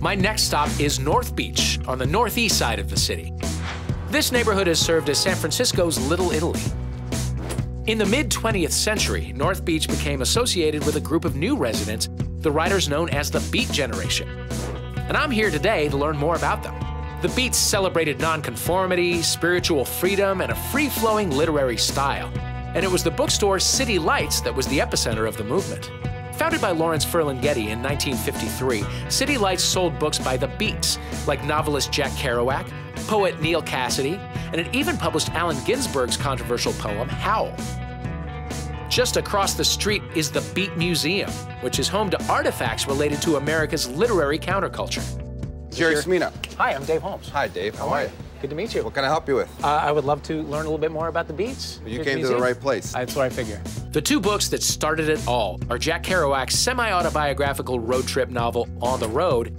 My next stop is North Beach, on the northeast side of the city. This neighborhood has served as San Francisco's Little Italy. In the mid-20th century, North Beach became associated with a group of new residents, the writers known as the Beat Generation. And I'm here today to learn more about them. The Beats celebrated nonconformity, spiritual freedom, and a free-flowing literary style. And it was the bookstore City Lights that was the epicenter of the movement. Founded by Lawrence Ferlinghetti in 1953, City Lights sold books by the Beats, like novelist Jack Kerouac, poet Neil Cassady, and it even published Allen Ginsberg's controversial poem, Howl. Just across the street is the Beat Museum, which is home to artifacts related to America's literary counterculture. Jerry Smino. Hi, I'm Dave Holmes. Hi, Dave. How are you? Good to meet you. What can I help you with? I would love to learn a little bit more about the Beats. You came to the right place. That's what I figure. The two books that started it all are Jack Kerouac's semi-autobiographical road trip novel, On the Road,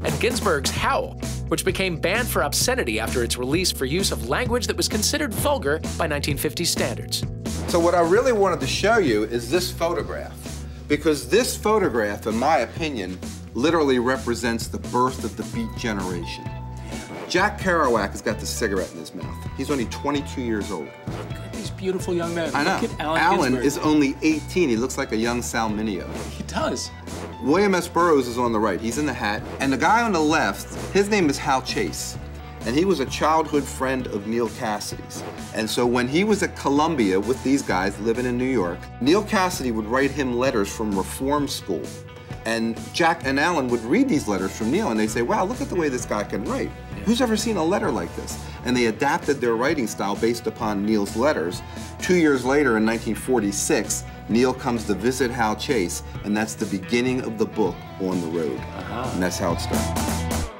and Ginsberg's Howl, which became banned for obscenity after its release for use of language that was considered vulgar by 1950s standards. So what I really wanted to show you is this photograph, because this photograph, in my opinion, literally represents the birth of the Beat generation. Jack Kerouac has got the cigarette in his mouth. He's only 22 years old. Look at these beautiful young men. I know. Look at Allen Ginsberg. is only 18. He looks like a young Sal Mineo. He does. William S. Burroughs is on the right. He's in the hat. And the guy on the left, his name is Hal Chase. And he was a childhood friend of Neil Cassady's. And so when he was at Columbia with these guys living in New York, Neil Cassady would write him letters from reform school. And Jack and Allen would read these letters from Neil and they'd say, wow, look at the way this guy can write. Who's ever seen a letter like this? And they adapted their writing style based upon Neil's letters. 2 years later, in 1946, Neil comes to visit Hal Chase, and that's the beginning of the book, On the Road. And that's how it started.